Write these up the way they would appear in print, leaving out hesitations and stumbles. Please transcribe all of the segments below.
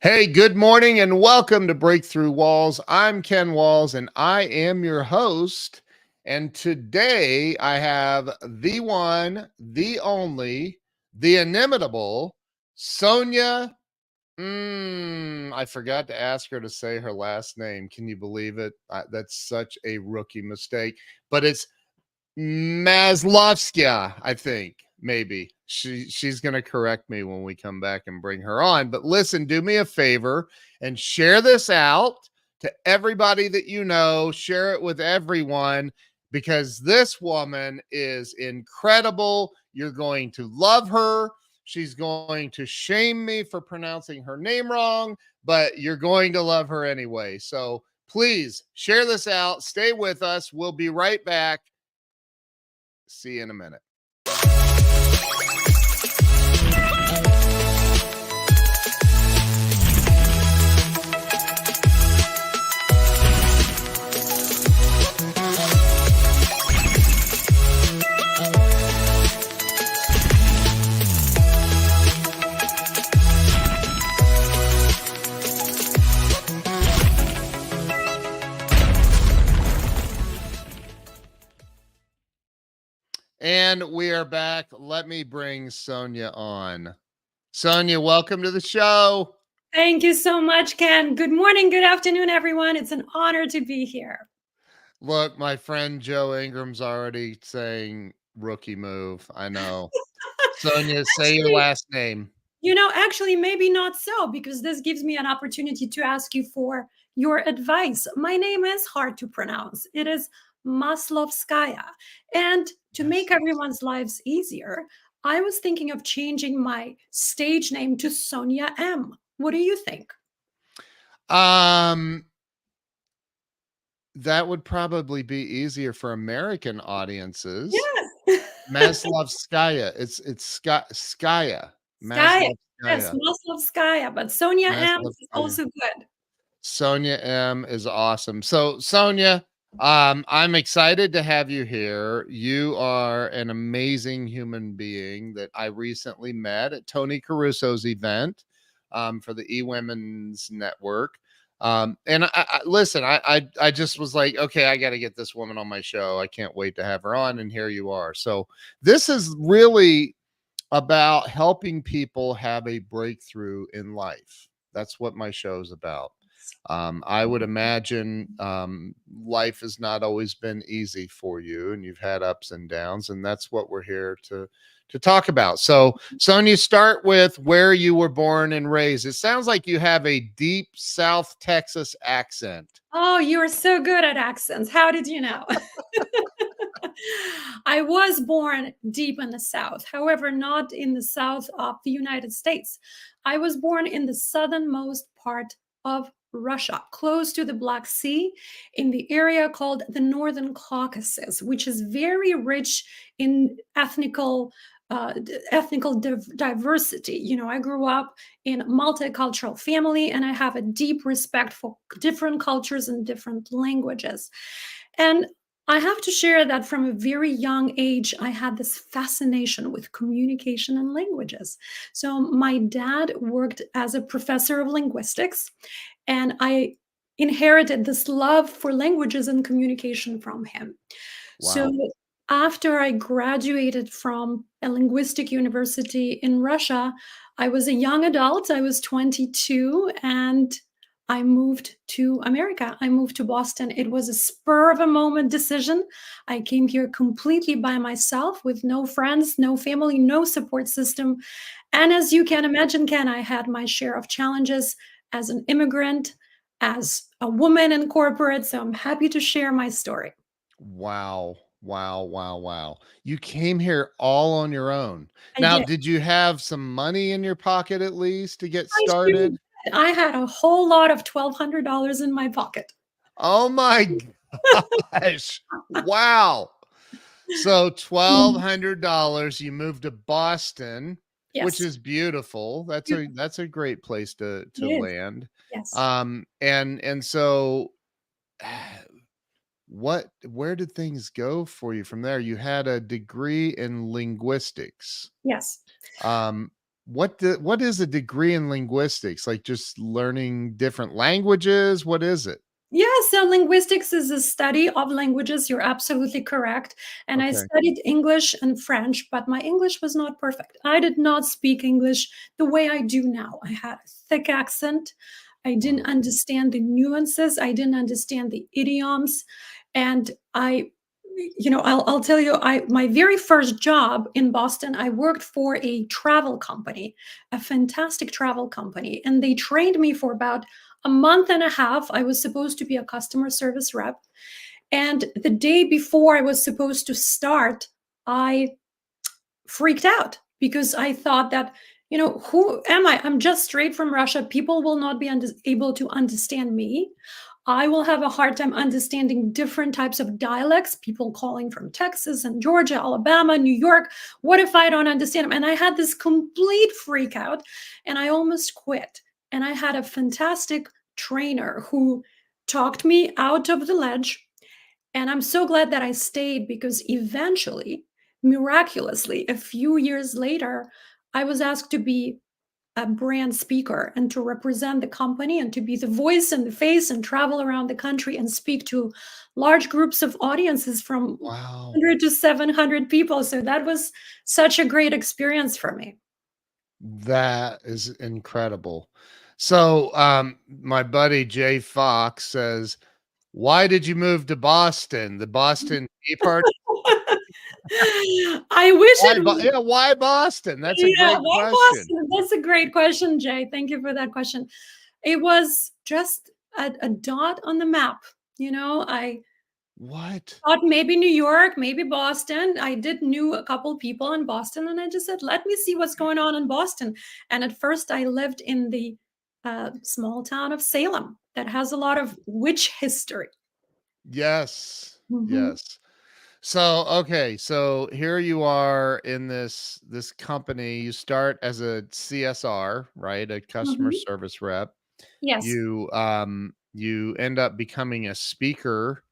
Hey, good morning and welcome to Breakthrough Walls. I'm Ken Walls and I am your host. And today I have the one, the only, the inimitable Sonia. I forgot to ask her to say her last name. Can you believe it? That's such a rookie mistake, but it's Maslovskaya, I think. Maybe she's going to correct me when we come back and bring her on. But listen, do me a favor and share this out to everybody that you know. Share it with everyone because this woman is incredible. You're going to love her. She's going to shame me for pronouncing her name wrong, but you're going to love her anyway. So please share this out. Stay with us. We'll be right back. See you in a minute. And we are back. Let me bring Sonia on. Sonia, welcome to the show. Thank you so much, Ken. Good morning, good afternoon, everyone. It's an honor to be here. Look, my friend Joe Ingram's already saying rookie move. I know. Sonia, say your last name. Actually, maybe not so, because this gives me an opportunity to ask you for your advice. My name is hard to pronounce. It is Maslovskaya. And to make everyone's lives easier, I was thinking of changing my stage name to Sonia M. What do you think? That would probably be easier for American audiences. Yes. Maslovskaya. It's Skaya. Skaya. Yes, Maslovskaya, but Sonia M is also good. Sonia M is awesome. So Sonia, I'm excited to have you here. You are an amazing human being that I recently met at Tony Caruso's event for the eWomen's Network. And listen, I just was like, okay, I got to get this woman on my show. I can't wait to have her on. And here you are. So this is really about helping people have a breakthrough in life. That's what my show is about. I would imagine life has not always been easy for you, and you've had ups and downs, and that's what we're here to talk about. So, Sonia, start with where you were born and raised. It sounds like you have a deep South Texas accent. Oh, you are so good at accents. How did you know? I was born deep in the South, however, not in the South of the United States. I was born in the southernmost part of Russia, close to the Black Sea, in the area called the Northern Caucasus, which is very rich in ethnical diversity. I grew up in a multicultural family, and I have a deep respect for different cultures and different languages. And I have to share that from a very young age, I had this fascination with communication and languages. So my dad worked as a professor of linguistics, and I inherited this love for languages and communication from him. Wow. So after I graduated from a linguistic university in Russia, I was a young adult. I was 22, and I moved to America. I moved to Boston. It was a spur of a moment decision. I came here completely by myself with no friends, no family, no support system. And as you can imagine, Ken, I had my share of challenges as an immigrant, as a woman in corporate. So I'm happy to share my story. Wow. Wow, wow, wow. You came here all on your own. I Now, did. did you have some money in your pocket at least to get I sure started? did. I had a whole lot of $1,200 in my pocket. Oh my gosh. Wow. So $1,200, you moved to Boston, which Yes. is beautiful. That's a great place to It is. land. Yes. And so where did things go for you from there? You had a degree in linguistics. Yes. Um, what is a degree in linguistics? Like just learning different languages? What is it? Yeah, so linguistics is a study of languages. You're absolutely correct. And I Okay. studied English and French, but my English was not perfect. I did not speak English the way I do now. I had a thick accent. I didn't Wow. understand the nuances. I didn't understand the idioms. And I'll tell you, my very first job in Boston, I worked for a travel company, a fantastic travel company, and they trained me for about a month and a half. I was supposed to be a customer service rep. And the day before I was supposed to start, I freaked out because I thought that, who am I? I'm just straight from Russia. People will not be able to understand me. I will have a hard time understanding different types of dialects, people calling from Texas and Georgia, Alabama, New York. What if I don't understand them? And I had this complete freak out and I almost quit. And I had a fantastic trainer who talked me out of the ledge. And I'm so glad that I stayed because eventually, miraculously, a few years later, I was asked to be a brand speaker and to represent the company and to be the voice and the face and travel around the country and speak to large groups of audiences from Wow. 100 to 700 people. So that was such a great experience for me. That is incredible. So, my buddy Jay Fox says, "Why did you move to Boston? The Boston Tea Party? I wish Why, it was. Yeah, why Boston? That's a Yeah, great why question. Boston? That's a great question, Jay. Thank you for that question. It was just a dot on the map. I What? thought maybe New York, maybe Boston. I did knew a couple people in Boston, and I just said, "Let me see what's going on in Boston." And at first, I lived in the small town of Salem that has a lot of witch history. Yes. Mhm, Yes. So, okay, so here you are in this company. You start as a CSR, right? A customer mhm. service rep. Yes. You end up becoming a speaker.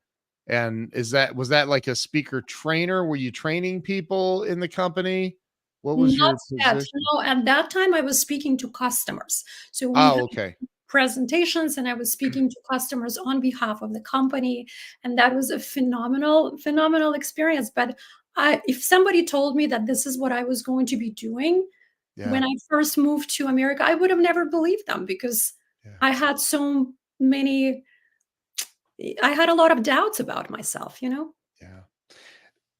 And was that like a speaker trainer? Were you training people in the company? What was Not your yet. position? No, at that time I was speaking to customers. So we Oh, had okay. presentations and I was speaking to customers on behalf of the company. And that was a phenomenal, phenomenal experience. But if somebody told me that this is what I was going to be doing Yeah. when I first moved to America, I would have never believed them because Yeah. I had so many, I had a lot of doubts about myself. Yeah.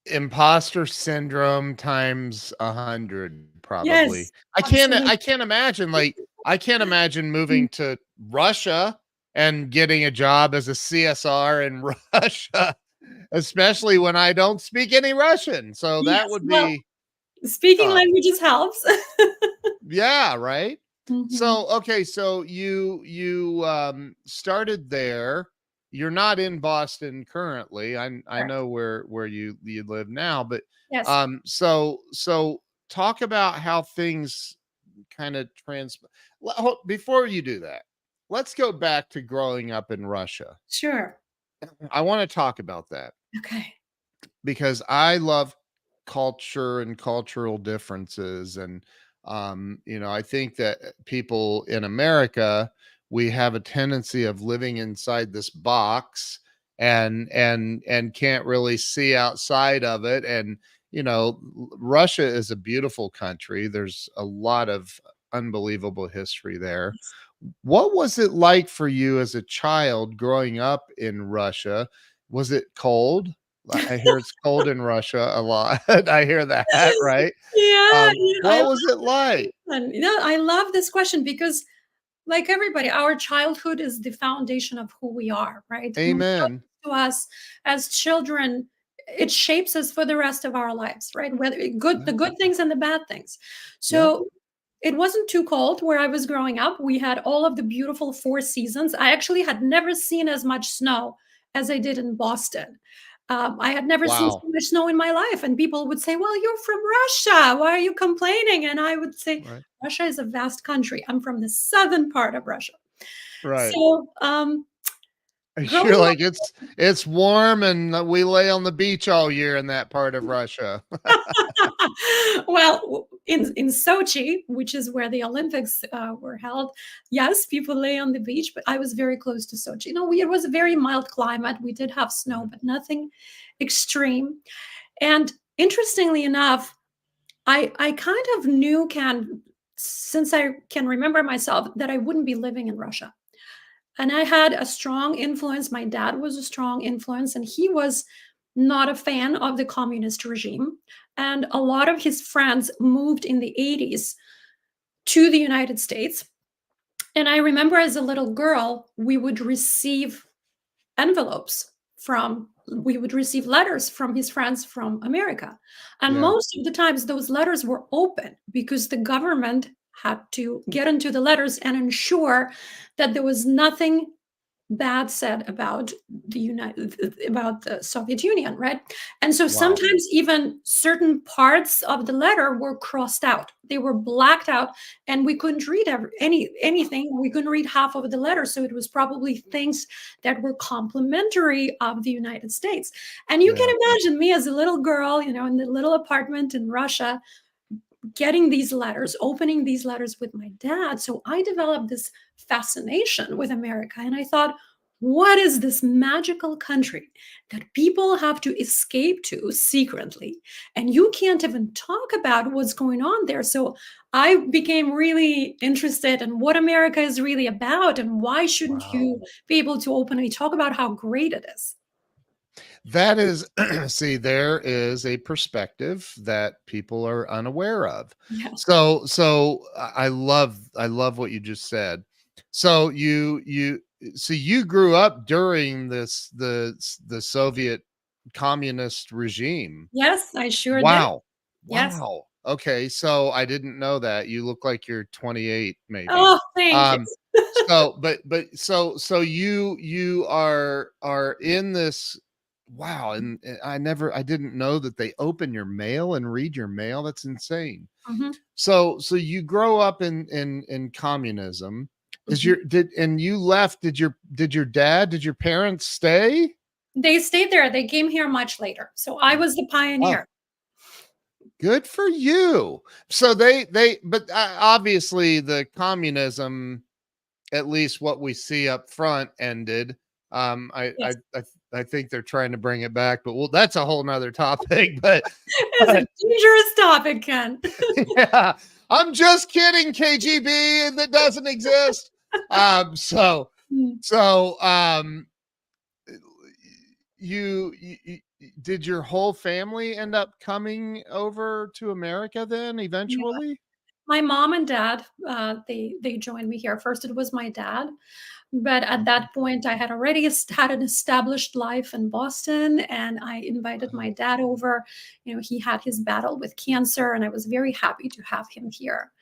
Imposter syndrome times 100 probably. Yes, absolutely. I can't imagine, like, I can't imagine moving to Russia and getting a job as a CSR in Russia, especially when I don't speak any Russian. So that Yes. would Well, be speaking tough. languages helps. Yeah, right? Mhm. So, okay, so started there. You're not in Boston currently. I Correct. know where you live now, but Yes, so talk about how things kind of before you do that. Let's go back to growing up in Russia. sure. I want to talk about that Okay. because I love culture and cultural differences. And, I think that people in America, we have a tendency of living inside this box and can't really see outside of it. And, Russia is a beautiful country. There's a lot of unbelievable history there. Yes. What was it like for you as a child growing up in Russia? Was it cold? I hear it's cold in Russia a lot. I hear that, right? Yeah, yeah, I What was it like? love I love this question because, like everybody, our childhood is the foundation of who we are, right? And what Amen. happens to us as children, it shapes us for the rest of our lives, right? Whether the Yeah, good things and the bad things. yeah, So it wasn't too cold where I was growing up. We had all of the beautiful four seasons. I actually had never seen as much snow as I did in Boston. I had never seen so wow, much snow in my life. And people would say, "Well, you're from Russia. Why are you complaining?" And I would say, right, Russia is a vast country. I'm from the southern part of Russia. right. So You're growing like, it's warm and we lay on the beach all year in that part of Russia. Well, in Sochi, which is where the Olympics were held, yes, people lay on the beach, but I was very close to Sochi. It was a very mild climate. We did have snow, but nothing extreme. And interestingly enough, I kind of knew since I can remember myself, that I wouldn't be living in Russia. And I had a strong influence. My dad was a strong influence, and he was not a fan of the communist regime. And a lot of his friends moved in the 80s to the United States. And I remember as a little girl, envelopes we would receive letters from his friends from America. And Yeah. most of the times those letters were open because the government had to get into the letters and ensure that there was nothing bad said about the Soviet Union, right? And so Wow. sometimes even certain parts of the letter were crossed out. They were blacked out, and we couldn't read anything. We couldn't read half of the letter, so it was probably things that were complimentary of the United States. And you can Yeah. imagine me as a little girl, in the little apartment in Russia, getting these letters, opening these letters with my dad. So I developed this fascination with America. And I thought, what is this magical country that people have to escape to secretly? And you can't even talk about what's going on there. So I became really interested in what America is really about, and why shouldn't Wow. you be able to openly talk about how great it is? That is, see, there is a perspective that people are unaware of. Yeah. I love what you just said. So you grew up during the Soviet communist regime. Yes, I sure did. Wow. Yes. Wow. Okay, so I didn't know that. You look like you're 28 maybe. Oh, thank you. Um so you are in this. Wow, and I didn't know that they open your mail and read your mail. That's insane. Mhm, So you grow up in communism. Is mhm. your did and you left, did your parents stay? They stayed there. They came here much later. So I was the Oh, pioneer. good for you. So but obviously the communism, at least what we see up front, ended. Um, I I Yes. I, I think they're trying to bring it back, but well, that's a whole nother topic. But It's a but dangerous topic, Ken. yeah, I'm just kidding, KGB that doesn't exist. Um, so Mm, so you did your whole family end up coming over to America then yeah. eventually? My mom and dad, they joined me here. First, it was my dad, but at Mhm. that point, I had already had an established life in Boston, and I invited my dad over. He had his battle with cancer, and I was very happy to have him here.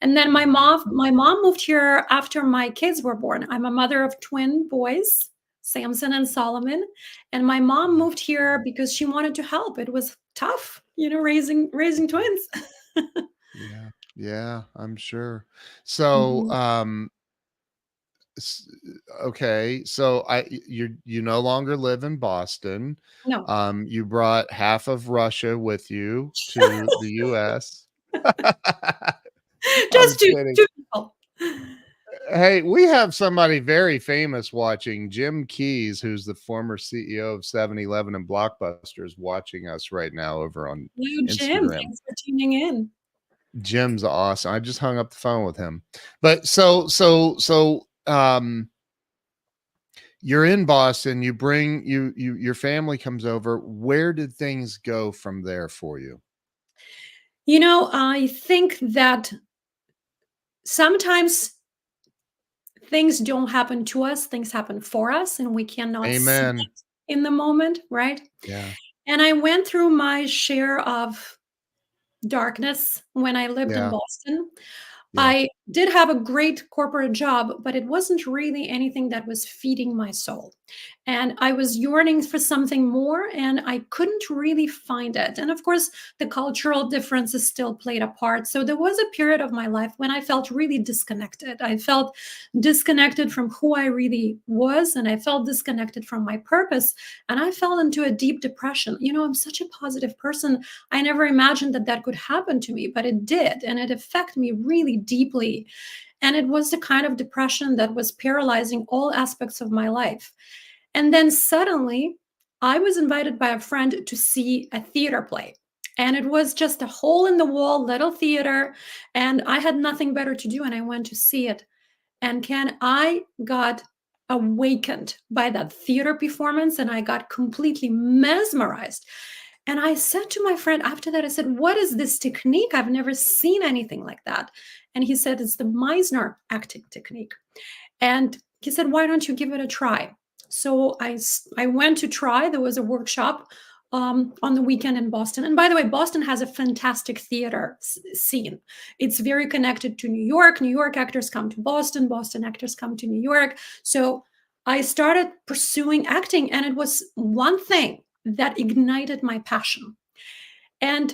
And then my mom moved here after my kids were born. I'm a mother of twin boys, Samson and Solomon, and my mom moved here because she wanted to help. It was tough, raising twins. Yeah, yeah, I'm sure. So, Mhm. s- okay, so you no longer live in Boston. No. You brought half of Russia with you to the US. I'm Just two kidding. 2 people. Hey, we have somebody very famous watching, Jim Keys, who's the former CEO of 7-Eleven and Blockbuster, is watching us right now over on Hello, Jim. Instagram. Thanks for tuning in. Jim's awesome. I just hung up the phone with him. But so you're in Boston, you bring your family comes over. Where did things go from there for you? I think that sometimes things don't happen to us, things happen for us, and we cannot see Amen. it in the moment, right? Yeah. And I went through my share of darkness when I lived in Yeah. Boston. Yeah. I did have a great corporate job, but it wasn't really anything that was feeding my soul. And I was yearning for something more, and I couldn't really find it. And of course, the cultural differences still played a part. So there was a period of my life when I felt really disconnected. I felt disconnected from who I really was, and I felt disconnected from my purpose. And I fell into a deep depression. I'm such a positive person. I never imagined that that could happen to me, but it did. And it affected me really deeply. And it was the kind of depression that was paralyzing all aspects of my life. And then suddenly, I was invited by a friend to see a theater play. And it was just a hole in the wall little theater. And I had nothing better to do. And I went to see it. And Ken, I got awakened by that theater performance and I got completely mesmerized. And I said to my friend after that, I said, "What is this technique? I've never seen anything like that." And he said, "It's the Meisner acting technique." And he said, "Why don't you give it a try?" So I went to try. There was a workshop on the weekend in Boston. And by the way, Boston has a fantastic theater scene. It's very connected to New York. New York actors come to Boston. Boston actors come to New York. So I started pursuing acting, and it was one thing that ignited my passion. And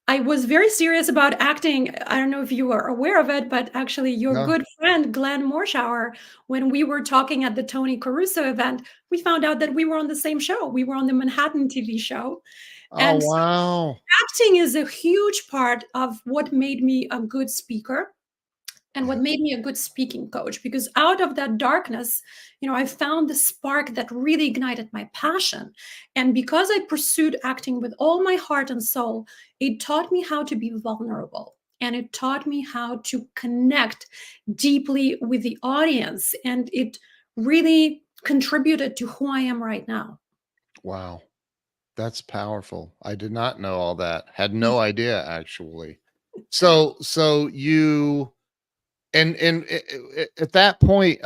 I was very serious about acting. I don't know if you are aware of it, but actually, your No. good friend Glenn Morshower, when we were talking at the Tony Caruso event, we found out that we were on the same show. We were on the Manhattan TV show. Oh, And so wow. acting is a huge part of what made me a good speaker and what made me a good speaking coach, because out of that darkness, I found the spark that really ignited my passion. And because I pursued acting with all my heart and soul, it taught me how to be vulnerable, and it taught me how to connect deeply with the audience, and it really contributed to who I am right now. Wow. That's powerful. I did not know all that. Had Mm. no idea actually. So you and at that point,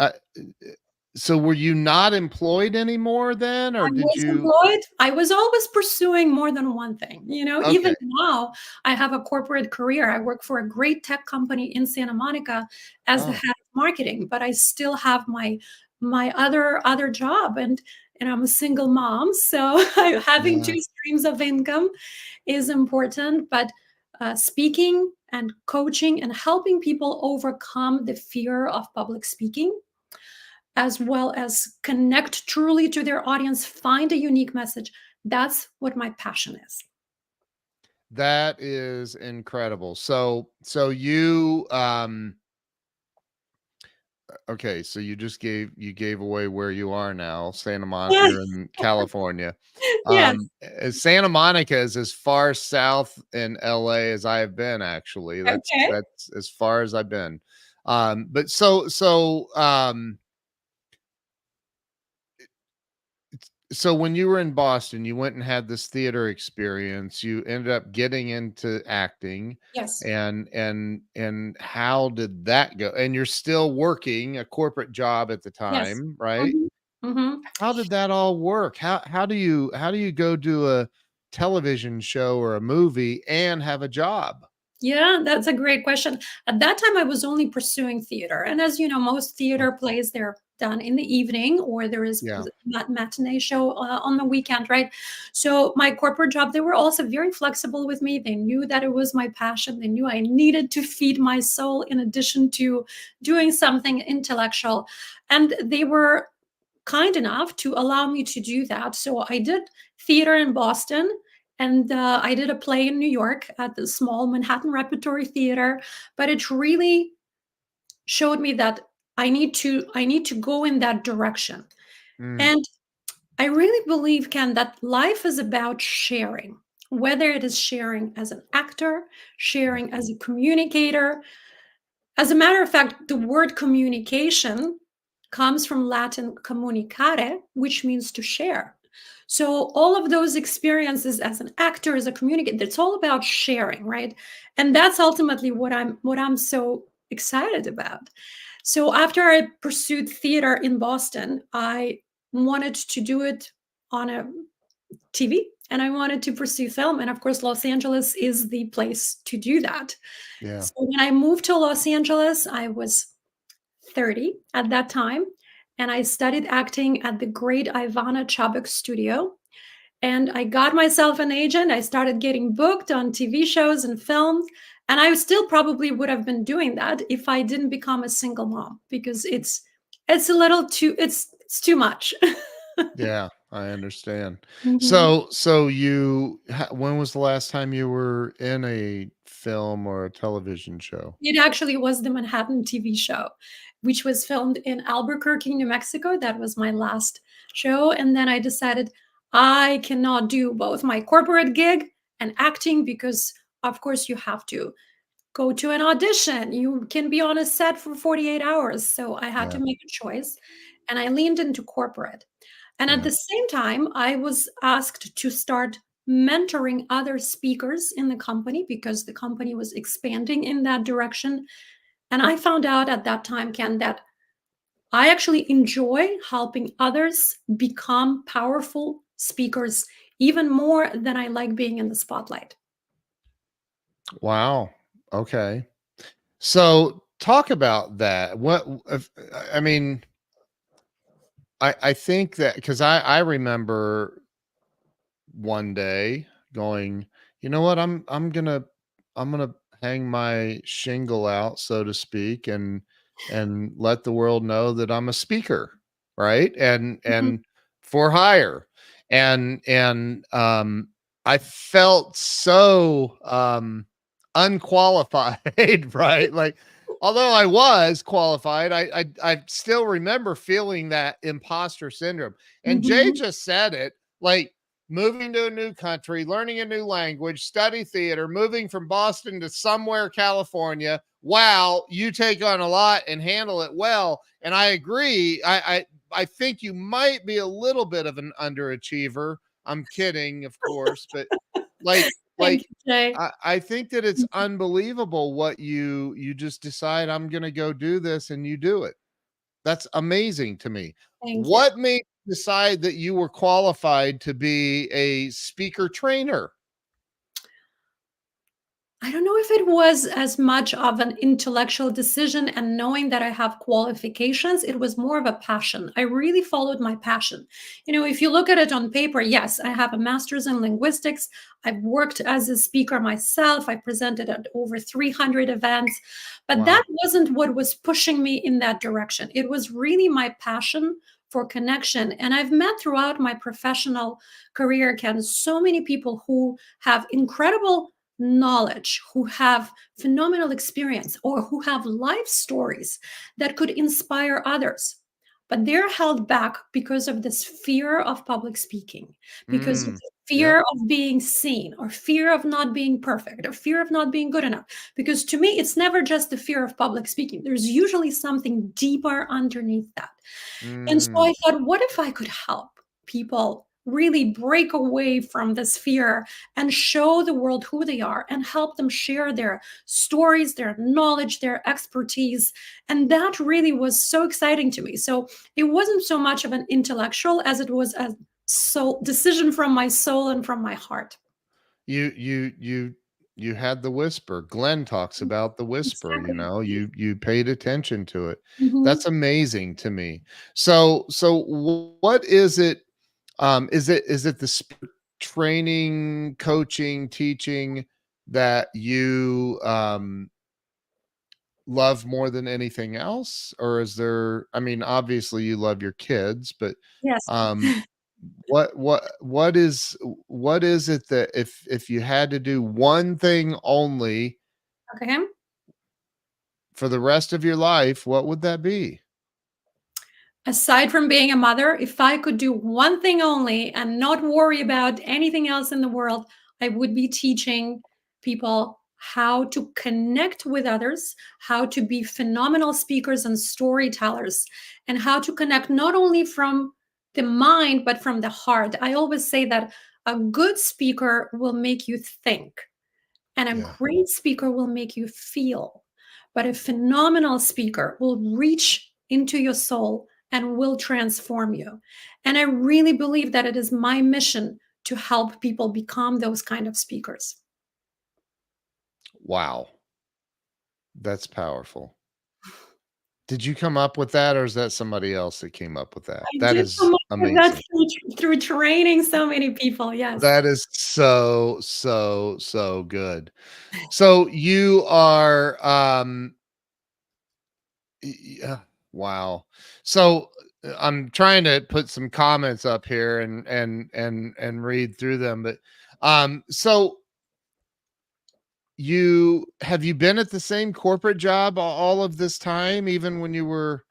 so were you not employed anymore then, I or did was you? employed. I was always pursuing more than one thing. Even Okay. now, I have a corporate career. I work for a great tech company in Santa Monica as the Oh, head of marketing, but I still have my other job, and I'm a single mom, so having yeah. two streams of income is important. But speaking and coaching and helping people overcome the fear of public speaking, as well as connect truly to their audience, find a unique message. That's what my passion is. That is incredible. So you okay, so you gave away where you are now, you're in California. Yes. Santa Monica is as far south in LA as I have been actually. Okay. That's as far as I've been. But so when you were in Boston, you went and had this theater experience. You ended up getting into acting, Yes. and how did that go? And you're still working a corporate job at the Yes. time, right? Mhm. Mhm. How did that all work? How do you go do a television show or a movie and have a job? Yeah, that's a great question. At that time, I was only pursuing theater. And as you know, most Oh, theater plays, they're done in the evening, or there is yeah. a matinee show on the weekend, right? So my corporate job, they were also very flexible with me. They knew that it was my passion. They knew I needed to feed my soul in addition to doing something intellectual. And they were kind enough to allow me to do that. So I did theater in Boston, and I did a play in New York at the small Manhattan Repertory Theater. But it really showed me that I need to go in that direction. Mm, And I really believe, Ken, that life is about sharing, whether it is sharing as an actor, sharing as a communicator. As a matter of fact, the word communication comes from Latin communicare, which means to share. So all of those experiences as an actor, as a communicator, it's all about sharing, right? And that's ultimately what I'm so excited about. So after I pursued theater in Boston, I wanted to do it on a TV. and I wanted to pursue film. And of course, Los Angeles is the place to do that. Yeah. So when I moved to Los Angeles, I was 30 at that time, and I studied acting at the great Ivana Chubbuck studio. And I got myself an agent. I started getting booked on TV shows and films. And I still probably would have been doing that if I didn't become a single mom, because it's a little too it's too much. Yeah, I understand. Mhm. So when was the last time you were in a film or a television show? It actually was the Manhattan TV show, which was filmed in Albuquerque, New Mexico. That was my last show. And then I decided I cannot do both my corporate gig and acting, because, of course, you have to go to an audition. You can be on a set for 48 hours. So I had Yeah, to make a choice, and I leaned into corporate. And at yeah. the same time, I was asked to start mentoring other speakers in the company, because the company was expanding in that direction. And I found out at that time, Ken, that I actually enjoy helping others become powerful speakers even more than I like being in the spotlight. Wow. Okay. So talk about that. I mean, I think that because I remember one day going, you know what, I'm gonna hang my shingle out, so to speak, and let the world know that I'm a speaker, right? Mhm, And for hire. And I felt so unqualified, right? Like, although I was qualified, I still remember feeling that imposter syndrome. And Jay mhm. just said it, like, moving to a new country, learning a new language, study theater, moving from Boston to somewhere, California. Wow, you take on a lot and handle it well. And I agree. I think you might be a little bit of an underachiever. I'm kidding, of course, but like Thank like you, Jay. I think that it's unbelievable what you just decide, I'm gonna go do this, and you do it. That's amazing to me. Thank you. What made you decide that you were qualified to be a speaker trainer? I don't know if it was as much of an intellectual decision and knowing that I have qualifications. It was more of a passion. I really followed my passion. If you look at it on paper, yes, I have a master's in linguistics. I've worked as a speaker myself. I presented at over 300 events, but that Wow. wasn't what was pushing me in that direction. It was really my passion for connection. And I've met throughout my professional career, Ken, so many people who have incredible knowledge, who have phenomenal experience, or who have life stories that could inspire others. But they're held back because of this fear of public speaking, because of Mm. the Yep. fear of being seen, or fear of not being perfect, or fear of not being good enough. Because to me, it's never just the fear of public speaking. There's usually something deeper underneath that. And so Mm. I thought, what if I could help people really break away from this fear and show the world who they are and help them share their stories, their knowledge, their expertise? And that really was so exciting to me. So it wasn't so much of an intellectual as it was a soul decision from my soul and from my heart. You had the whisper. Glenn talks about the whisper, Exactly. you paid attention to it. Mhm. That's amazing to me. So what is it? Is it the training, coaching, teaching that you love more than anything else? Or is there, I mean, obviously you love your kids, but Yes. um what is it that if you had to do one thing only Okay. for the rest of your life, what would that be? Aside from being a mother, if I could do one thing only and not worry about anything else in the world, I would be teaching people how to connect with others, how to be phenomenal speakers and storytellers, and how to connect not only from the mind, but from the heart. I always say that a good speaker will make you think, and a Yeah. great speaker will make you feel, but a phenomenal speaker will reach into your soul and will transform you. And I really believe that it is my mission to help people become those kind of speakers. Wow. That's powerful. Did you come up with that, or is that somebody else that came up with that? I That did is come up with that amazing. through training so many people, yes. That is so, so, so good. So you are, yeah, wow. So I'm trying to put some comments up here and read through them, but so you been at the same corporate job all of this time, even when you were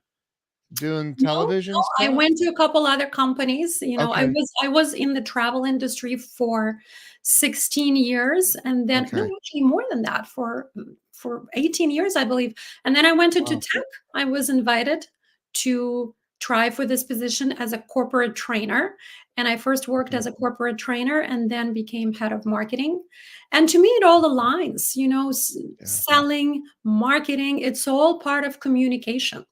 doing No, television no, I stuff? went to a couple other companies, I Okay. was in the travel industry for 16 years, and then no, Okay. actually more than that, for 18 years, I believe, and then I went into Wow. tech. I was invited to try for this position as a corporate trainer, and I first worked Okay. as a corporate trainer and then became head of marketing, and to me, it all aligns, Yeah. selling, marketing, it's all part of communication.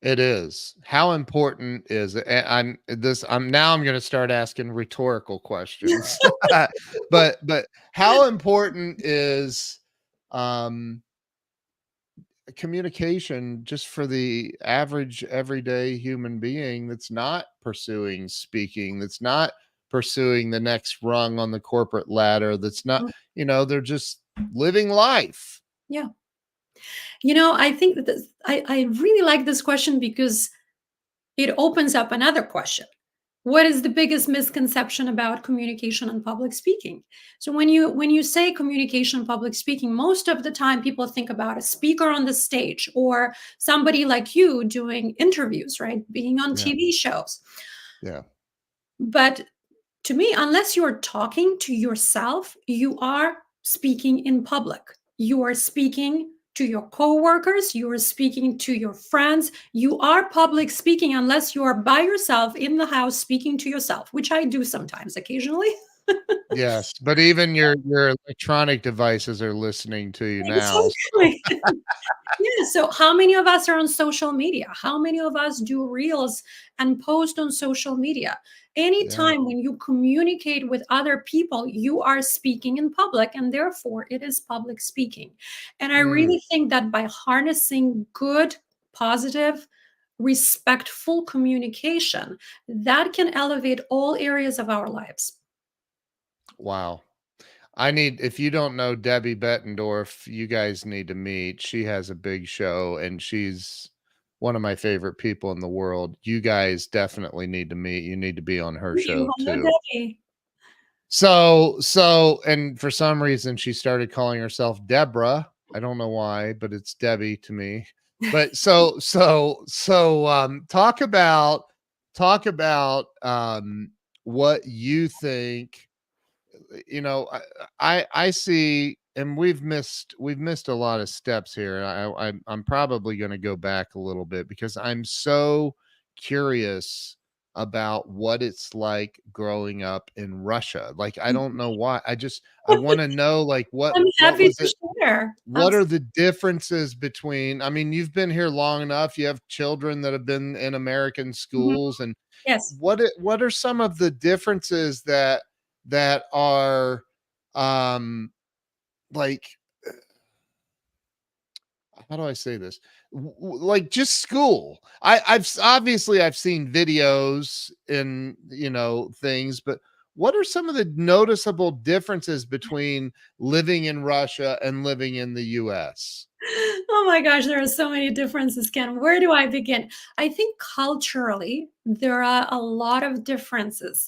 It is. How important is it? I'm going to start asking rhetorical questions. But how important is um communication just for the average everyday human being that's not pursuing speaking, that's not pursuing the next rung on the corporate ladder, that's not, Mm, they're just living life. yeah. I think that I really like this question because it opens up another question. What is the biggest misconception about communication and public speaking? So when you say communication and public speaking, most of the time people think about a speaker on the stage or somebody like you doing interviews, right? Being on Yeah. TV shows. Yeah. But to me, unless you're talking to yourself, you are speaking in public. You are speaking to your coworkers, you are speaking to your friends. You are public speaking unless you are by yourself in the house speaking to yourself, which I do sometimes occasionally. Yes, but even your electronic devices are listening to you now. Exactly. Yeah, so how many of us are on social media? How many of us do reels and post on social media? Yeah. Anytime when you communicate with other people, you are speaking in public, and therefore it is public speaking. And I Mm, really think that by harnessing good, positive, respectful communication, that can elevate all areas of our lives. wow. If you don't know Debbie Bettendorf, you guys need to meet. She has a big show and she's one of my favorite people in the world. You guys definitely need to meet. You need to be on her Thank you. show Hello, too. Debbie. And for some reason she started calling herself Deborah. I don't know why, but it's Debbie to me. But talk about what you think. I see, and we've missed a lot of steps here. I'm probably going to go back a little bit because I'm so curious about what it's like growing up in Russia. Like, I don't know why. I want to know, like, I'm what happy was to it? share. What are the differences between, I mean, you've been here long enough. You have children that have been in American Mhm. schools, and Yes. what are some of the differences that are um like how do I say this? Like just school. Obviously I've seen videos and things, but what are some of the noticeable differences between living in Russia and living in the US? Oh my gosh, there are so many differences, Ken. Where do I begin? I think culturally, there are a lot of differences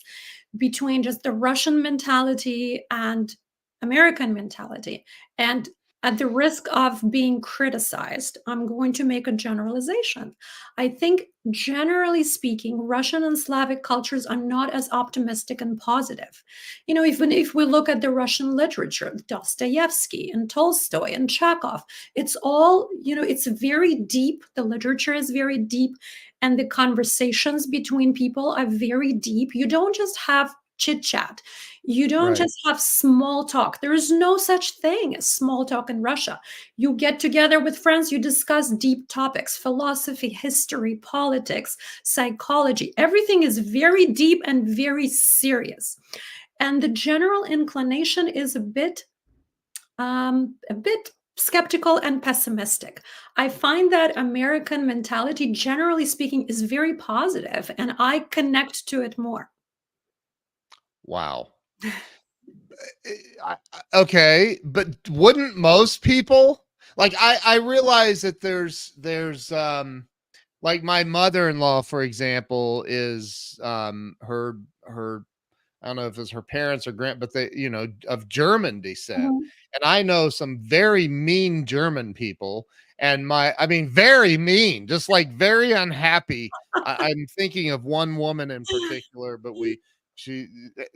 between just the Russian mentality and American mentality. And at the risk of being criticized, I'm going to make a generalization. I think, generally speaking, Russian and Slavic cultures are not as optimistic and positive. Even if we look at the Russian literature, Dostoevsky and Tolstoy and Chekhov, it's all, it's very deep. The literature is very deep, and the conversations between people are very deep. You don't just have chit chat. You don't Right. just have small talk. There is no such thing as small talk in Russia. You get together with friends, you discuss deep topics, philosophy, history, politics, psychology. Everything is very deep and very serious. And the general inclination is a bit skeptical and pessimistic. I find that American mentality, generally speaking, is very positive, and I connect to it more. Wow. Okay, but wouldn't most people, like, I realize that there's like my mother-in-law, for example, is her I don't know if it's her parents or but they, of German descent. Mhm. And I know some very mean German people, and I mean, very mean, just like very unhappy. I'm thinking of one woman in particular, she,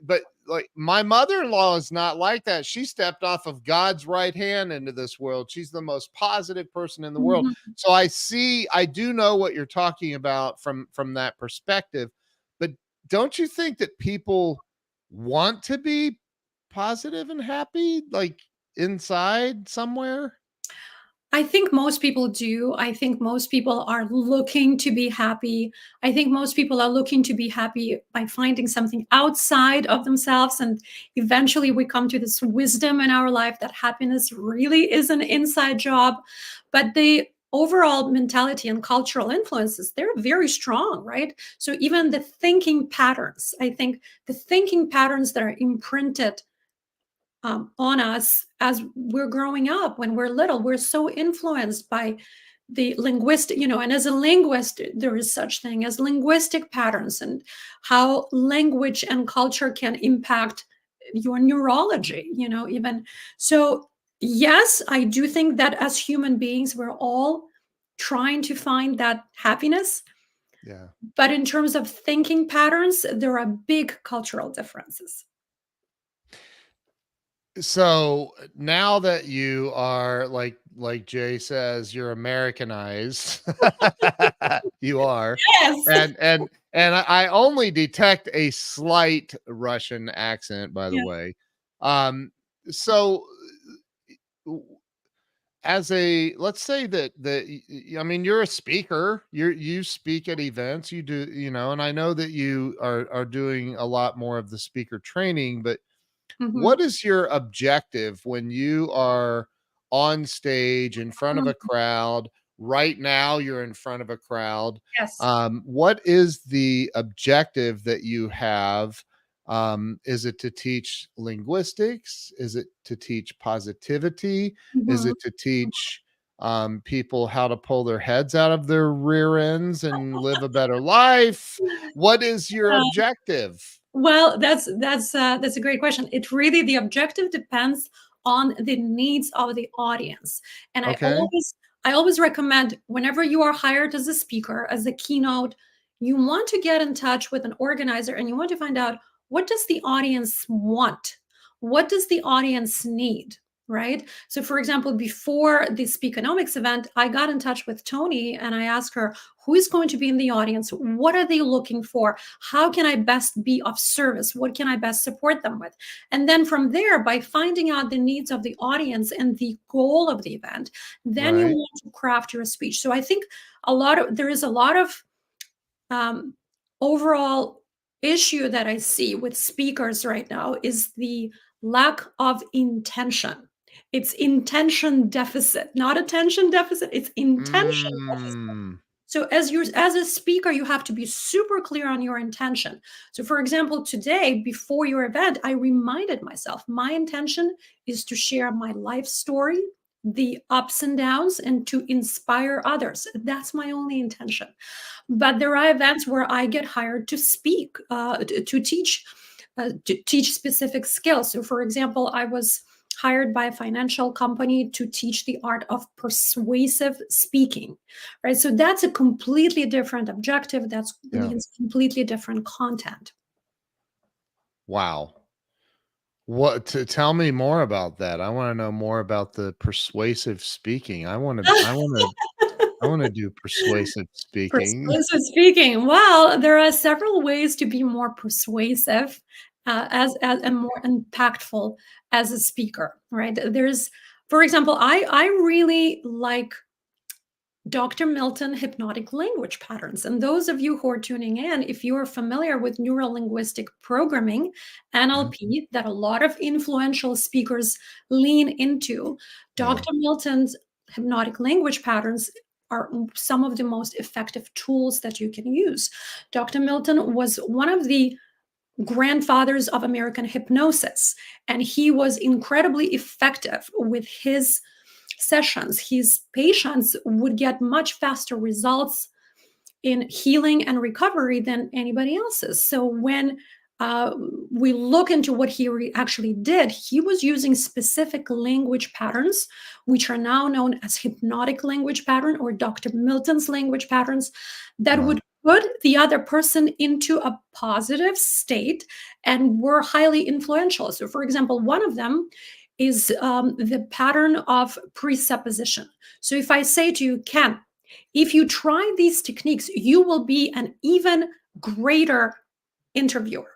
but like my mother-in-law is not like that. She stepped off of God's right hand into this world. She's the most positive person in the world. Mhm. So I do know what you're talking about from that perspective. But don't you think that people want to be positive and happy, like, inside somewhere? I think most people do. I think most people are looking to be happy. I think most people are looking to be happy by finding something outside of themselves. And eventually we come to this wisdom in our life that happiness really is an inside job. But the overall mentality and cultural influences, they're very strong, right? So even the thinking patterns, I think the thinking patterns that are imprinted on us as we're growing up when we're little, we're so influenced by the linguistic, and as a linguist there is such thing as linguistic patterns and how language and culture can impact your neurology, even. So yes, I do think that as human beings we're all trying to find that happiness, Yeah. but in terms of thinking patterns there are big cultural differences. So now that you are, like Jay says, you're Americanized, you are, Yes. and I only detect a slight Russian accent, by the Yeah. way. Um, so as a, let's say I mean, you're a speaker, you speak at events, you do, and I know that you are doing a lot more of the speaker training, but Mhm. what is your objective when you are on stage in front of a Mhm. crowd? Right now, you're in front of a crowd. Yes. What is the objective that you have? Is it to teach linguistics? Is it to teach positivity? Is Mhm. it to teach people how to pull their heads out of their rear ends and live a better life? What is your objective? Well, that's a great question. It really the objective depends on the needs of the audience. And Okay. I always recommend whenever you are hired as a speaker, as a keynote, you want to get in touch with an organizer and you want to find out what does the audience want? What does the audience need? Right. So, for example, before the Speakonomics event, I got in touch with Tony and I asked her, who is going to be in the audience? What are they looking for? How can I best be of service? What can I best support them with? And then from there, by finding out the needs of the audience and the goal of the event, then you Right. want to craft your speech. So I think there is a lot of um, overall issue that I see with speakers right now is the lack of intention. It's intention deficit, not attention deficit. It's intention deficit. Mm, So as a speaker, you have to be super clear on your intention. So for example, today before your event, I reminded myself my intention is to share my life story, the ups and downs, and to inspire others. That's my only intention. But there are events where I get hired to speak, to teach specific skills. So, for example, I was hired by a financial company to teach the art of persuasive speaking, right? So that's a completely different objective. That yeah. means completely different content. Wow. What to tell me more about that? I wanna know more about the persuasive speaking. I wanna do persuasive speaking. Persuasive speaking. Well, there are several ways to be more persuasive. as and more impactful as a speaker, right? There's, for example, I really like Dr. Milton hypnotic language patterns. And those of you who are tuning in, if you are familiar with neuro-linguistic programming, Mhm. NLP, that a lot of influential speakers lean into, Yeah. Dr. Milton's hypnotic language patterns are some of the most effective tools that you can use. Dr. Milton was one of the grandfathers of American hypnosis, and he was incredibly effective with his sessions. His patients would get much faster results in healing and recovery than anybody else's. So when uh, we look into what he actually did, he was using specific language patterns, which are now known as hypnotic language pattern or Dr. Milton's language patterns, that Wow. would put the other person into a positive state and were highly influential. So, for example, one of them is the pattern of presupposition. So, if I say to you, Ken, if you try these techniques, you will be an even greater interviewer.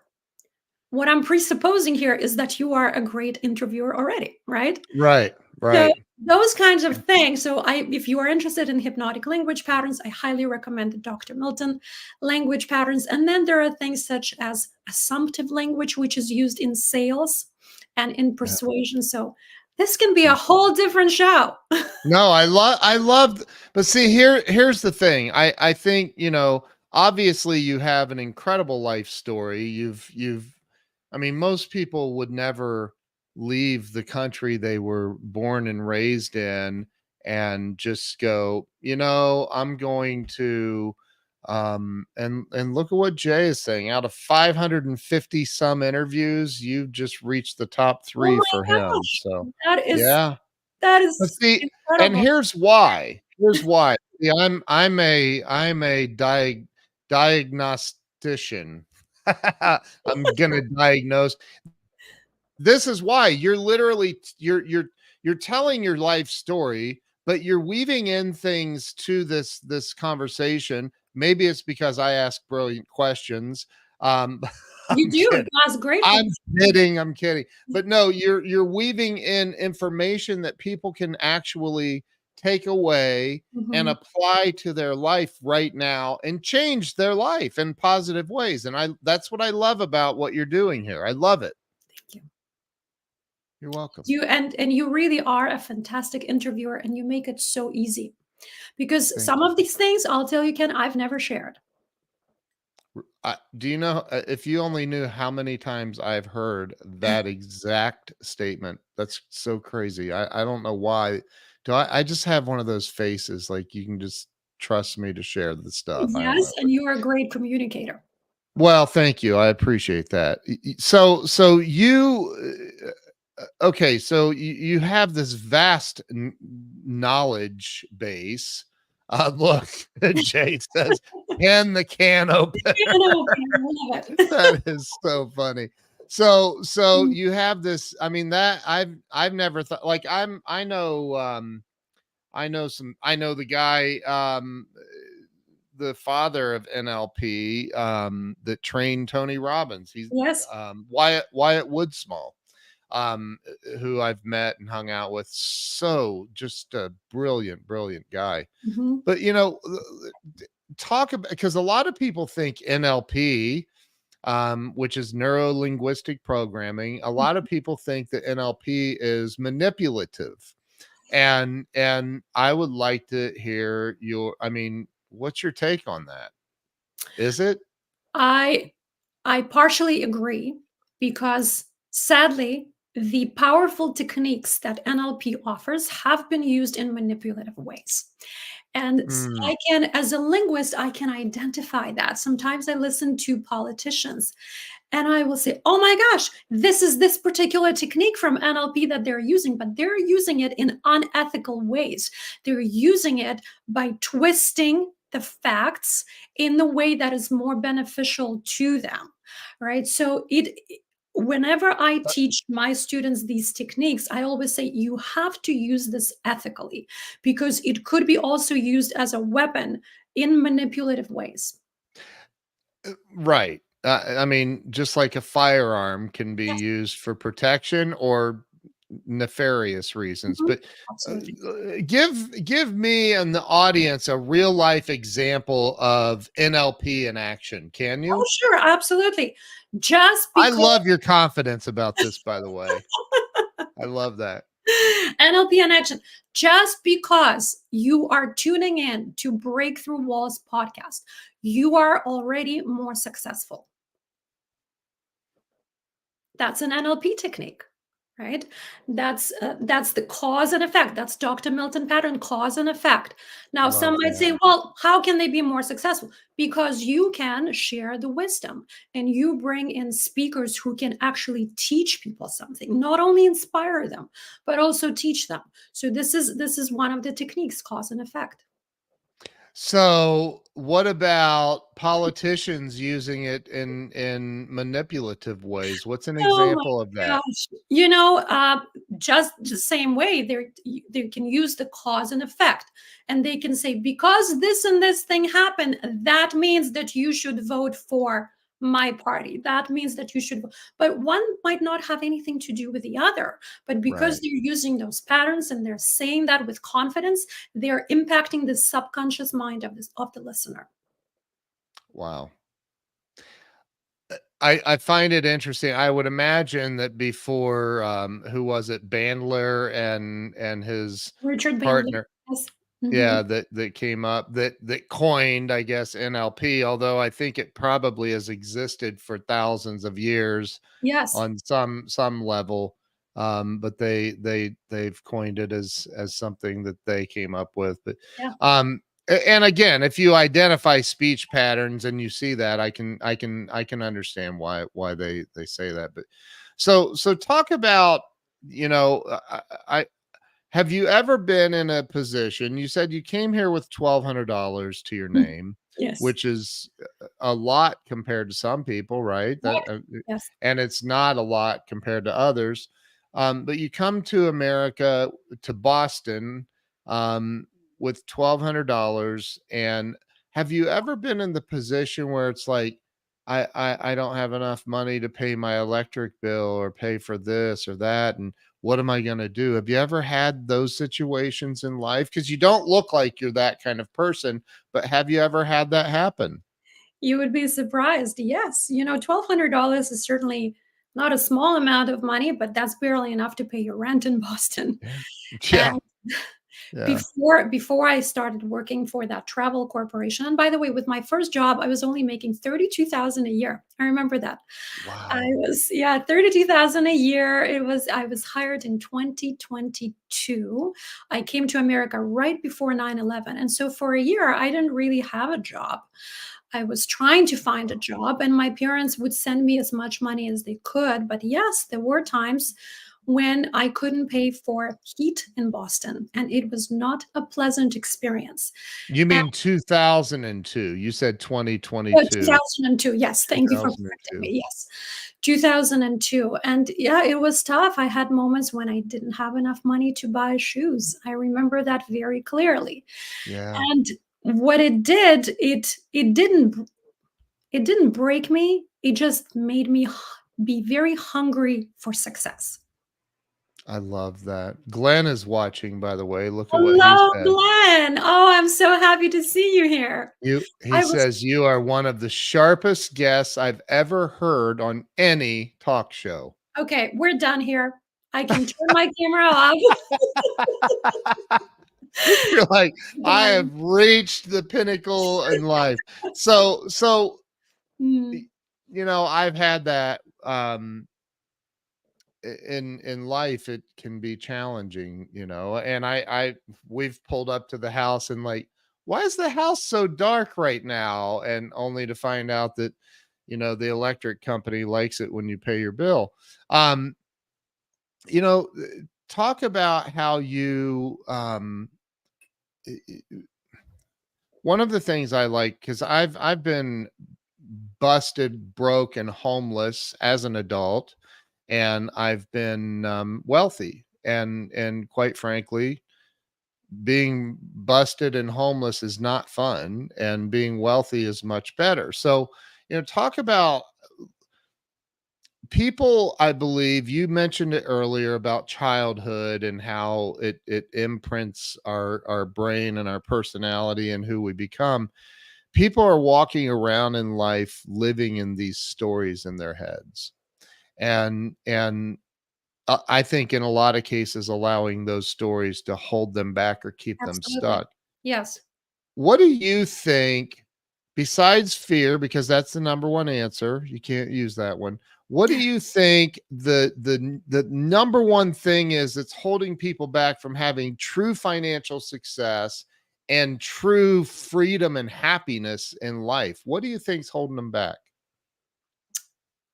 What I'm presupposing here is that you are a great interviewer already, right? Right. So Right. those kinds of things. So if you are interested in hypnotic language patterns, I highly recommend the Dr. Milton language patterns. And then there are things such as assumptive language, which is used in sales and in Yeah. persuasion. So this can be a whole different show. No, I love, but see, here's the thing. I think, obviously you have an incredible life story. I mean, most people would never leave the country they were born and raised in and just go, I'm going to and look at what Jay is saying. Out of 550 some interviews, you've just reached the top Oh 3 for my him. gosh, So, that is yeah. that But is see, and incredible. here's why. Here's why. See, I'm a diagnostician. I'm gonna diagnose. This is why you're literally you're telling your life story, but you're weaving in things to this conversation. Maybe it's because I ask brilliant questions. You I'm do. kidding. That's great I'm question. kidding, I'm kidding. But no, you're weaving in information that people can actually take away and Mhm. apply to their life right now and change their life in positive ways. And that's what I love about what you're doing here. I love it. Thank you. You're welcome. And you really are a fantastic interviewer, and you make it so easy. Because Thank some you. of these things, I'll tell you, Ken, I've never shared. Do you know if you only knew how many times I've heard that exact statement? That's so crazy. I don't know why. I just have one of those faces like you can just trust me to share the stuff. I don't Yes, know. and you are a great communicator. Well, thank you. I appreciate that. So okay, so you have this vast knowledge base. Look, Jay says, "Can the can open?" I know, Ken, I love it. That is so funny. So Mm, you have this. I mean, that I've never thought. Like I know the guy, the father of NLP, that trained Tony Robbins. He's yes. Wyatt Woodsmall, who I've met and hung out with. So just a brilliant guy. Mhm. But talk about, because a lot of people think NLP, which is neuro linguistic programming. A lot of people think that NLP is manipulative, and I would like to hear I mean, what's your take on that? Is it? I I partially agree because sadly, the powerful techniques that NLP offers have been used in manipulative ways. And Mm, I can, as a linguist, I can identify that. Sometimes I listen to politicians and I will say, oh my gosh, this is this particular technique from NLP that they're using, but they're using it in unethical ways. They're using it by twisting the facts in the way that is more beneficial to them, right? So whenever I teach my students these techniques, I always say you have to use this ethically because it could be also used as a weapon in manipulative ways. right. I mean, just like a firearm can be Yes. used for protection or nefarious reasons. Mhm. But uh, Absolutely. give me and the audience a real life example of NLP in action, can Oh, you? sure, absolutely. Just I because love your confidence about this, by the way. I love that. NLP in action, just because you are tuning in to Breakthrough Walls podcast, you are already more successful. That's an NLP technique, right? That's the cause and effect. That's Dr. Milton pattern, cause and effect. Now, some Love might that. say, well, how can they be more successful? Because you can share the wisdom and you bring in speakers who can actually teach people something, not only inspire them, but also teach them. So this is one of the techniques, cause and effect. So, what about politicians using it in manipulative ways? What's an Oh example of my that? gosh. Just the same way they can use the cause and effect. And they can say, because this and this thing happened, that means that you should vote for my party. That means that you should. But one might not have anything to do with the other. But because Right. they're using those patterns and they're saying that with confidence, they're impacting the subconscious mind of the listener. Wow. I find it interesting. I would imagine that before, who was it? Bandler and his Richard Bandler. partner. Yes. Mhm. Yeah, that came up that coined, I guess, NLP, although I think it probably has existed for thousands of years Yes. on some level. But they've coined it as something that they came up with. But Yeah. and again, if you identify speech patterns and you see that, I can understand why they say that. But so talk about, you know, I have you ever been in a position, you said you came here with $1,200 to your Mm. name, Yes. which is a lot compared to some people, right? That Right. Yes. and it's not a lot compared to others. But you come to America, to Boston, um, with $1,200. And have you ever been in the position where it's like, I don't have enough money to pay my electric bill or pay for this or that, and what am I going to do? Have you ever had those situations in life? Because you don't look like you're that kind of person, but have you ever had that happen? You would be surprised. Yes. $1,200 is certainly not a small amount of money, but that's barely enough to pay your rent in Boston. Yeah. Yeah. And Yeah. before I started working for that travel corporation, and by the way, with my first job, I was only making 32,000 a year. I remember that. I Wow. was, yeah, 32,000 a year. I was hired in 2022. I came to America right before 9/11. And so for a year, I didn't really have a job. I was trying to find a job, and my parents would send me as much money as they could. But yes, there were times when I couldn't pay for heat in Boston, and it was not a pleasant experience. You And mean 2002? You said 2022. 2002, yes, thank you for correcting 2002. me. Yes, 2002. And yeah, it was tough. I had moments when I didn't have enough money to buy shoes. I remember that very clearly. Yeah, And what it did, it didn't break me. It just made me be very hungry for success. I love that. Glenn is watching, by the way. Look at what he Hello, said. Glenn. Oh, I'm so happy to see you here. He I was says you are one of the sharpest guests I've ever heard on any talk show. okay. We're done here. I can turn my camera off. You're like, I have Glenn. reached the pinnacle in life. So Mm, I've had that in life. It can be challenging, and I we've pulled up to the house and like, why is the house so dark right now? And only to find out that, the electric company likes it when you pay your bill. Um, you know, talk about how you one of the things I like, because I've been busted, broke, and homeless as an adult, and I've been wealthy, and quite frankly, being busted and homeless is not fun, and being wealthy is much better. So, talk about people, I believe you mentioned it earlier about childhood and how it imprints our brain and our personality and who we become. People are walking around in life living in these stories in their heads. And I think in a lot of cases allowing those stories to hold them back or keep them Absolutely. stuck. Yes. What do you think, besides fear, because that's the number one answer, you can't use that one. What do you think the number one thing is that's holding people back from having true financial success and true freedom and happiness in life? What do you think's holding them back?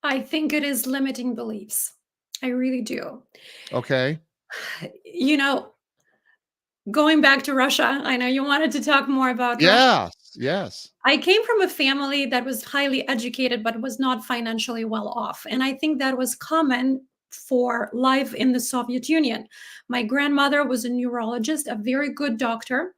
I think it is limiting beliefs. I really do. Okay. You know, going back to Russia, I know you wanted to talk more about Russia. Yes, yes. I came from a family that was highly educated, but was not financially well off. And I think that was common for life in the Soviet Union. My grandmother was a neurologist, a very good doctor.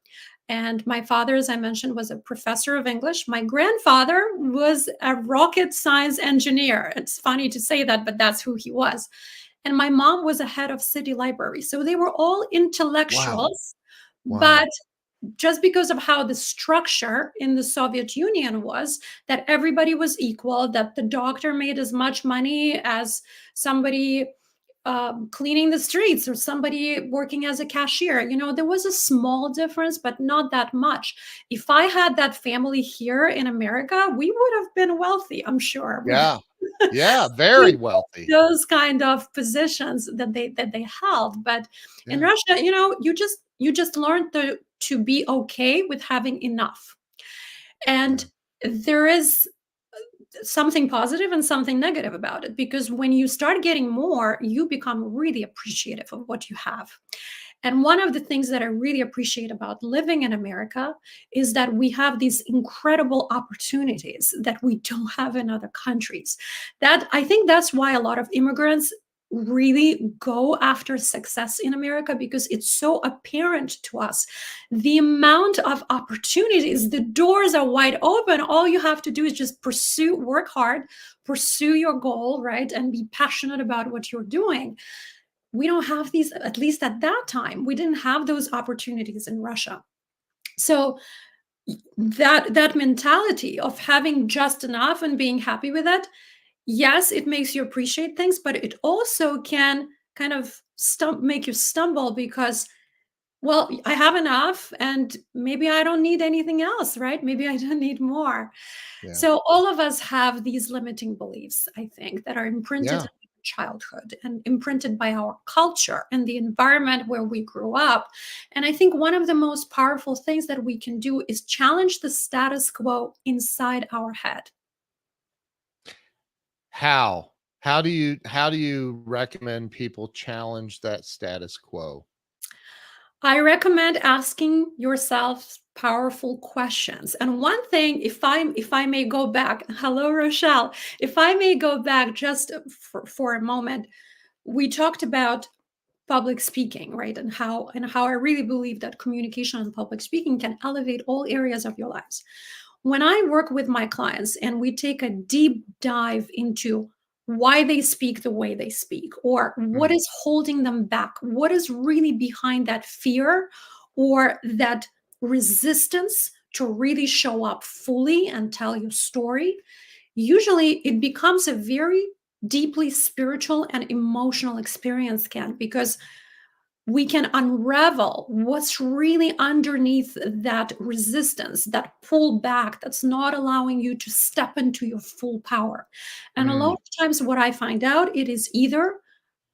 And my father, as I mentioned, was a professor of English. My grandfather was a rocket science engineer. It's funny to say that, but that's who he was. And my mom was a head of city library. So they were all Wow. intellectuals, but Wow. just because of how the structure in the Soviet Union was, that everybody was equal, that the doctor made as much money as somebody cleaning the streets or somebody working as a cashier. There was a small difference, but not that much. If I had that family here in America, we would have bbeen wealthy, I'm sure. Yeah. Yeah, With very wealthy. those kind of positions that they held. But in Yeah. Russia, you just learn to be okay with having enough. Yeah. And there is something positive and something negative about it, because when you start getting more, you become really appreciative of what you have. And one of the things that I really appreciate about living in America is that we have these incredible opportunities that we don't have in other countries. That I think that's why a lot of immigrants really go after success in America, because it's so apparent to us. The amount of opportunities, the doors are wide open. All you have to do is just work hard, pursue your goal, right? And be passionate about what you're doing. We don't have these, at least at that time we didn't have those opportunities in Russia. So that mentality of having just enough and being happy with it, yes, it makes you appreciate things, but it also can kind of make you stumble, because, well, I have enough and maybe I don't need anything else, right? Maybe I don't need more. Yeah. So all of us have these limiting beliefs, I think, that are imprinted Yeah. in childhood and imprinted by our culture and the environment where we grew up. And I think one of the most powerful things that we can do is challenge the status quo inside our head. How? How do you recommend people challenge that status quo? I recommend asking yourself powerful questions. And one thing, if I may go back, hello Rochelle, if I may go back just for a moment, we talked about public speaking, right? And how I really believe that communication and public speaking can elevate all areas of your lives. When I work with my clients and we take a deep dive into why they speak the way they speak, or what Mm, is holding them back, what is really behind that fear or that resistance to really show up fully and tell your story, usually it becomes a very deeply spiritual and emotional experience, Ken, because we can unravel what's really underneath that resistance, that pull back that's not allowing you to step into your full power. And a lot mm, of times what I find out, it is either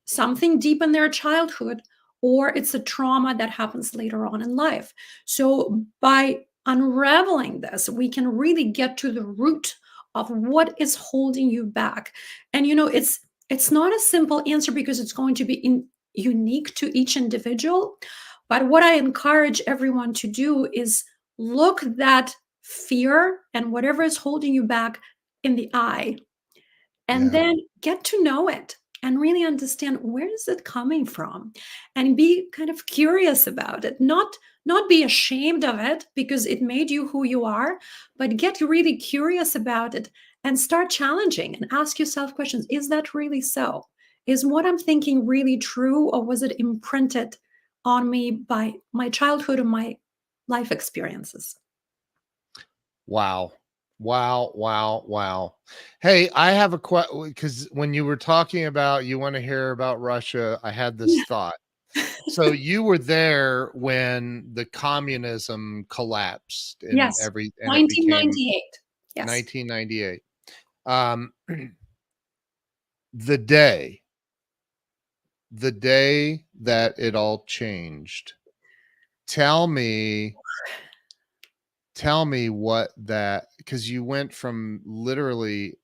something deep in their childhood or it's a trauma that happens later on in life. So by unraveling this, we can really get to the root of what is holding you back. And it's not a simple answer, because it's going to be unique to each individual. But what I encourage everyone to do is look that fear and whatever is holding you back in the eye, and yeah. then get to know it and really understand, where is it coming from, and be kind of curious about it, not be ashamed of it because it made you who you are, but get really curious about it and start challenging and ask yourself questions. Is that really so? Is what I'm thinking really true, or was it imprinted on me by my childhood or my life experiences? Wow. Wow, wow, wow. Hey, I have a question because when you were talking about you want to hear about Russia, I had this thought. So you were there when the communism collapsed Yes, and it became 1998. Yes. 1998. Um, the day, the day that it all changed. Tell me, tell me what that, because you went from literally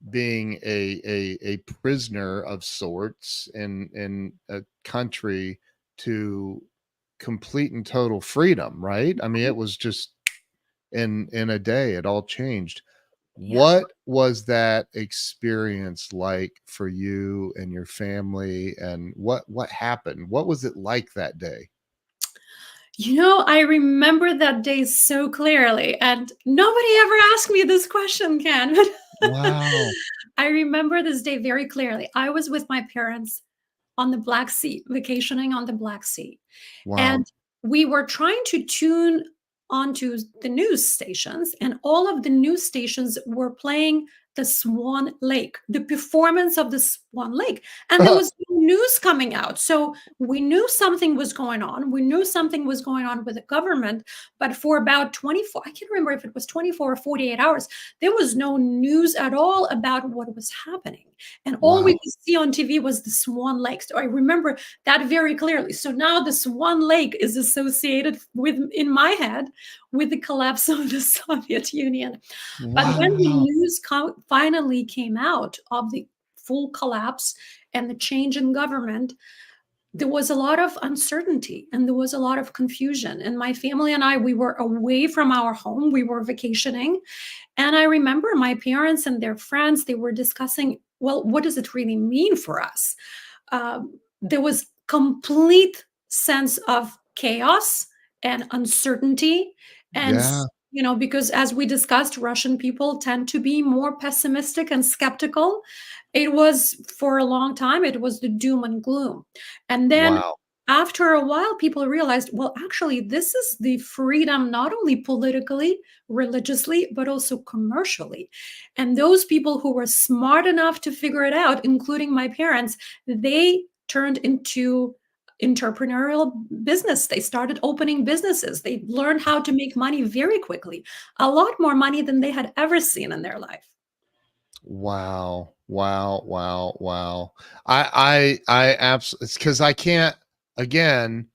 being a prisoner of sorts in a country to complete and total freedom, right? I mean, it was just in a day, it all changed. Yeah. What was that experience like for you and your family, and what happened? What was it like that day? I remember that day so clearly, and nobody ever asked me this question, Ken. Wow. I remember this day very clearly. I was with my parents on the Black Sea, vacationing on the Black Sea. Wow. And we were trying to tune onto the news stations, and all of the news stations were playing the Swan Lake, the performance of the Swan Lake. And there was no news coming out. So we knew something was going on. We knew something was going on with the government. But for about 24, I can't remember if it was 24 or 48 hours, there was no news at all about what was happening. And all we Wow. could see on TV was the Swan Lake. So I remember that very clearly. So now the Swan Lake is associated with, in my head, with the collapse of the Soviet Union. But when the Wow. news finally came out of the full collapse and the change in government, there was a lot of uncertainty and there was a lot of confusion. And my family and I, we were away from our home. We were vacationing. And I remember my parents and their friends, they were discussing, well, what does it really mean for us? There was complete sense of chaos and uncertainty. And, Yeah. because as we discussed, Russian people tend to be more pessimistic and skeptical. It was for a long time, it was the doom and gloom. And then Wow. after a while, people realized, well, actually, this is the freedom, not only politically, religiously, but also commercially. And those people who were smart enough to figure it out, including my parents, they turned into entrepreneurial business. They started opening businesses. They learned how to make money very quickly, a lot more money than they had ever seen in their life. Wow. Wow. Wow. Wow. I absolutely, it's because I can't, again,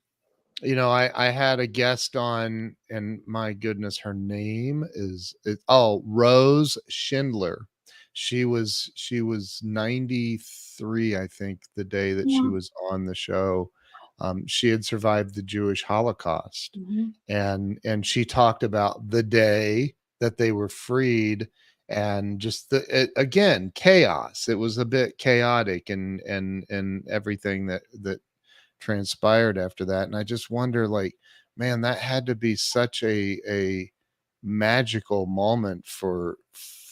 I had a guest on, and my goodness, her name is Rose Schindler. She was 93, I think, the day that she Yeah. was on the show. She had survived the Jewish Holocaust, Mhm. and she talked about the day that they were freed, and just again, chaos. It was a bit chaotic, and everything that transpired after that. And I just wonder, like, man, that had to be such a magical moment for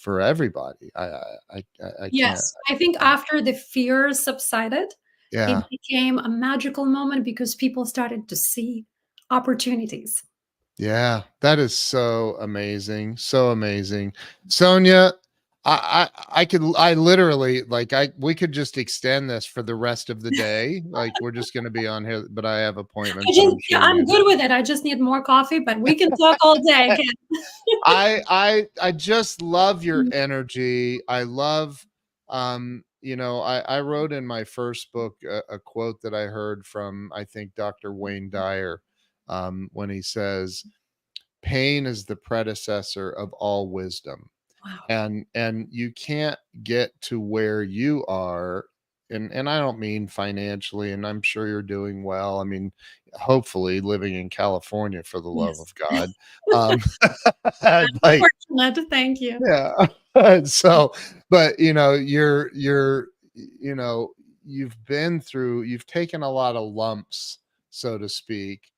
everybody. I can't. Yes, I think after the fear subsided, it Yeah. became a magical moment because people started to see opportunities. Yeah, that is so amazing, so amazing. Sonia, I literally, like, we could just extend this for the rest of the day. Like, we're just gonna be on here, but I have appointments, and I'm Yeah, sure I'm you good do. with it. I just need more coffee, but we can talk all day, Ken. I just love your Mm. energy. I love, I wrote in my first book a quote that I heard from, I think, Dr. Wayne Dyer, when he says, "Pain is the predecessor of all wisdom." Wow. And you can't get to where you are, and I don't mean financially, and I'm sure you're doing well. I mean, hopefully living in California, for the love Yes. of God. Um like, Fortunate, thank you. yeah. So, but you know, you've taken a lot of lumps, so to speak,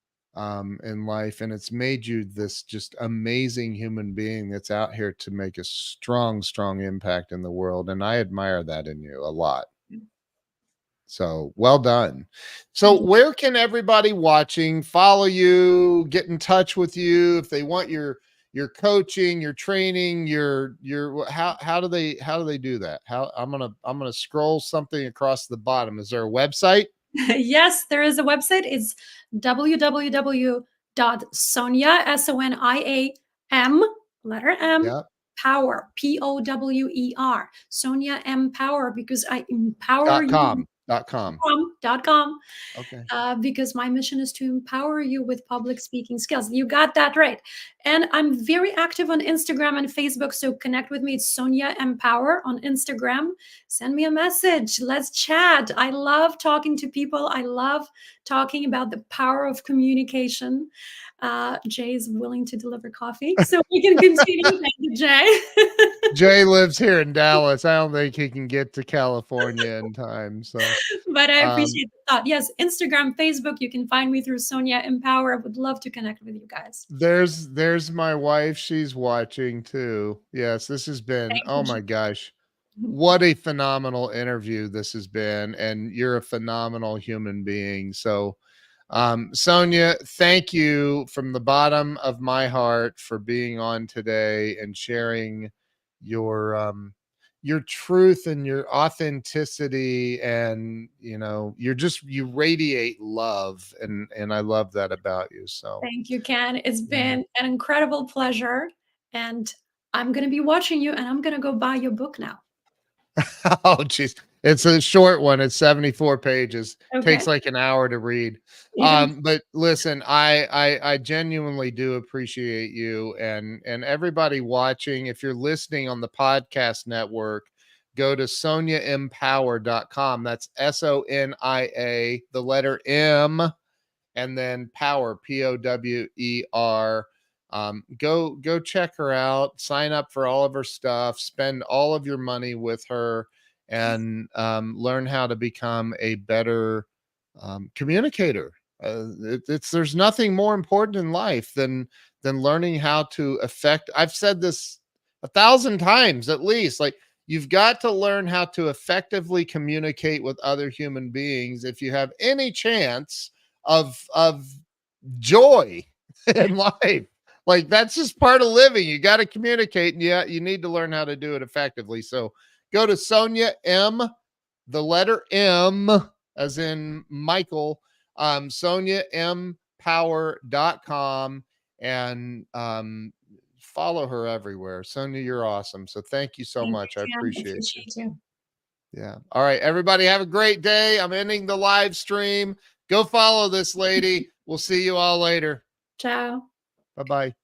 in life, and it's made you this just amazing human being that's out here to make a strong, strong impact in the world. And I admire that in you a lot. So well done. So where can everybody watching follow you, get in touch with you if they want your coaching, your training, your how do they do that? How I'm gonna scroll something across the bottom. Is there a website? Yes, there is a website. It's www.sonia, SONIAM, letter M, Yeah. power, POWER, Sonia M Power, because I empower you. .com. .com, Okay. because my mission is to empower you with public speaking skills. You got that right. And I'm very active on Instagram and Facebook, so connect with me. It's Sonia Empower on Instagram. Send me a message. Let's chat. I love talking to people. I love talking about the power of communication. Jay is willing to deliver coffee, so we can continue. Thank you, Jay. Jay lives here in Dallas. I don't think he can get to California in time. So, But I appreciate the thought. Yes, Instagram, Facebook, you can find me through Sonia Empower. I would love to connect with you guys. there's my wife. She's watching too. Yes, this has been, Thank oh you, my Jay. gosh, what a phenomenal interview this has been. And you're a phenomenal human being. So, Sonia, thank you from the bottom of my heart for being on today and sharing your truth and your authenticity. And you radiate love, and I love that about you. So Thank you, Ken. It's yeah. been an incredible pleasure. And I'm going to be watching you, and I'm going to go buy your book now. Oh, geez. It's a short one. It's 74 pages. Okay. Takes like an hour to read. Yes. But listen, I genuinely do appreciate you and everybody watching. If you're listening on the podcast network, go to soniaempower.com. That's SONIA, the letter M, and then power, POWER. Go check her out, sign up for all of her stuff, spend all of your money with her, and learn how to become a better communicator. There's nothing more important in life than learning how to affect. I've said this 1,000 times at least. Like, you've got to learn how to effectively communicate with other human beings if you have any chance of joy in life. Like, that's just part of living. You got to communicate, and yeah, you need to learn how to do it effectively. So go to Sonia M, the letter M, as in Michael, SoniaMpower.com, and follow her everywhere. Sonia, you're awesome. So thank you so Thank much. I you, Ken. I appreciate you. appreciate you. Yeah. All right, everybody, have a great day. I'm ending the live stream. Go follow this lady. We'll see you all later. Ciao. Bye-bye.